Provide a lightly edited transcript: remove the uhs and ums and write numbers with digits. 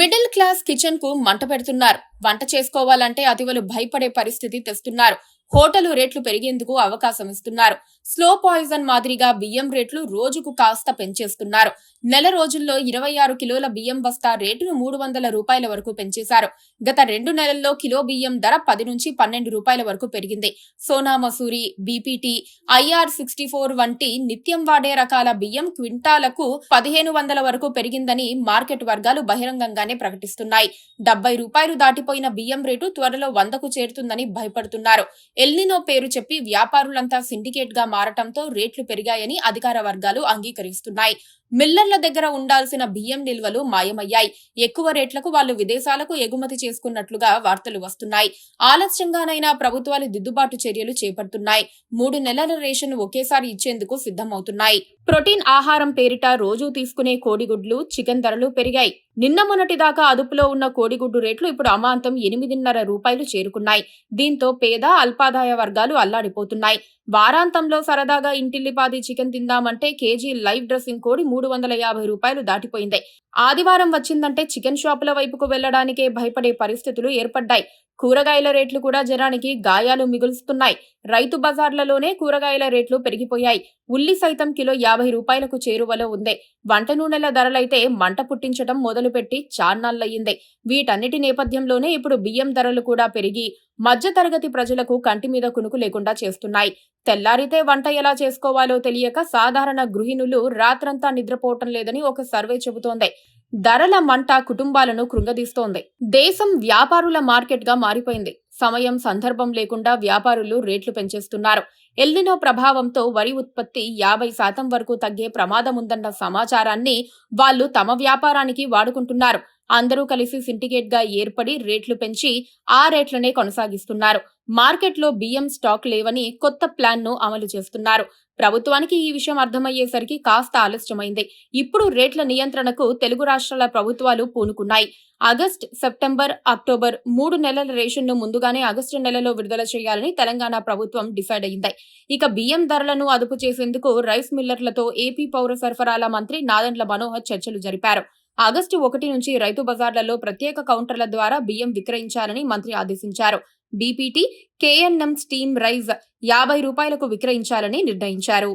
Middle class kitchen కు మంట పెడుతున్నారు. వంట చేసుకోవాలంటే అతివలు భయపడే పరిస్థితి తెస్తున్నారు. హోటలు రేట్లు పెరిగేందుకు అవకాశం ఇస్తున్నారు. స్లో పాయిజన్ మాదిరిగా బియ్యం రేట్లు రోజుకు కాస్త పెంచేస్తున్నారు. నెల రోజుల్లో 26 కిలోల బియ్యం బస్తా రేటును 300 రూపాయల వరకు పెంచేశారు. గత 2 నెలల్లో కిలో బియ్యం ధర 10 నుంచి 12 రూపాయల వరకు పెరిగింది. సోనా మసూరి, బీపీటీ, IR64 వంటి నిత్యం వాడే రకాల బియ్యం క్వింటాలకు 1500 వరకు పెరిగిందని మార్కెట్ వర్గాలు బహిరంగంగానే ప్రకటిస్తున్నాయి. 70 రూపాయలు దాటిపోయిన బియ్యం రేటు త్వరలో 100కు చేరుతుందని భయపడుతున్నారు. ఎల్నినో పేరు చెప్పి వ్యాపారులంతా సిండికేట్ గా మారటంతో రేట్లు పెరిగాయని అధికార వర్గాలు అంగీకరిస్తున్నాయి. మిల్లర్ల దగ్గర ఉండాల్సిన బియ్యం నిల్వలు మాయమయ్యాయి. ఎక్కువ రేట్లకు వాళ్లు విదేశాలకు ఎగుమతి చేసుకున్నట్లుగా వార్తలు వస్తున్నాయి. ఆలస్యంగానైనా ప్రభుత్వాలు దిద్దుబాటు చర్యలు చేపడుతున్నాయి. 3 నెలల రేషన్ ఒకేసారి ఇచ్చేందుకు సిద్ధమవుతున్నాయి. ప్రోటీన్ ఆహారం పేరిట రోజూ తీసుకునే కోడిగుడ్లు, చికెన్ ధరలు పెరిగాయి. నిన్న మొన్నటిదాకా అదుపులో ఉన్న కోడిగుడ్డు రేట్లు ఇప్పుడు అమాంతం 8.5 రూపాయలు చేరుకున్నాయి. దీంతో పేద, అల్పాదాయ వర్గాలు అల్లాడిపోతున్నాయి. వారాంతంలో సరదాగా ఇంటిల్లిపాది చికెన్ తిందామంటే కేజీ లైవ్ డ్రెస్సింగ్ కోడి 350 రూపాయలు దాటిపోయింది. ఆదివారం వచ్చిందంటే చికెన్ షాపుల వైపుకు వెళ్లడానికే భయపడే పరిస్థితులు ఏర్పడ్డాయి. కూరగాయల రేట్లు కూడా జనానికి గాయాలు మిగులుస్తున్నాయి. రైతు బజార్లలోనే కూరగాయల రేట్లు పెరిగిపోయాయి. ఉల్లి సైతం కిలో 50 రూపాయలకు చేరువలో ఉంది. వంట నూనెల ధరలైతే మంట పుట్టించడం మొదలుపెట్టి చాన్నాళ్లయ్యింది. వీటన్నిటి నేపథ్యంలోనే ఇప్పుడు బియ్యం ధరలు కూడా పెరిగి మధ్యతరగతి ప్రజలకు కంటి మీద కునుకు లేకుండా చేస్తున్నాయి. తెల్లారితే వంట ఎలా చేసుకోవాలో తెలియక సాధారణ గృహిణులు రాత్రంతా నిద్రపోవటం లేదని ఒక సర్వే చెబుతోంది. ధరల మంట కుటుంబాలను కృంగదీస్తోంది. దేశం వ్యాపారుల మార్కెట్ గా మారిపోయింది. సమయం, సందర్భం లేకుండా వ్యాపారులు రేట్లు పెంచేస్తున్నారు. ఎల్నినో ప్రభావంతో వరి ఉత్పత్తి 50% వరకు తగ్గే ప్రమాదముందన్న సమాచారాన్ని వాళ్లు తమ వ్యాపారానికి వాడుకుంటున్నారు. అందరూ కలిసి సిండికేట్ గా ఏర్పడి రేట్లు పెంచి ఆ రేట్లనే కొనసాగిస్తున్నారు. మార్కెట్లో బియ్యం స్టాక్ లేవని కొత్త ప్లాన్ ను అమలు చేస్తున్నారు. ప్రభుత్వానికి ఈ విషయం అర్థమయ్యేసరికి కాస్త ఆలస్యమైంది. ఇప్పుడు రేట్ల నియంత్రణకు తెలుగు రాష్ట్రాల ప్రభుత్వాలు పూనుకున్నాయి. ఆగస్టు, సెప్టెంబర్, అక్టోబర్ 3 నెలల రేషన్ను ముందుగానే ఆగస్టు నెలలో విడుదల చేయాలని తెలంగాణ ప్రభుత్వం డిసైడ్ అయింది. ఇక బియ్యం ధరలను అదుపు చేసేందుకు రైస్ మిల్లర్లతో ఏపీ పౌర సరఫరాల మంత్రి నాదెండ్ల మనోహర్ చర్చలు జరిపారు. ఆగస్టు 1 నుంచి రైతు బజార్లలో ప్రత్యేక కౌంటర్ల ద్వారా బియ్యం విక్రయించాలని మంత్రి ఆదేశించారు. బీపీటీ, కేఎన్ఎం స్టీమ్ రైస్ 50 రూపాయలకు విక్రయించాలని నిర్ణయించారు.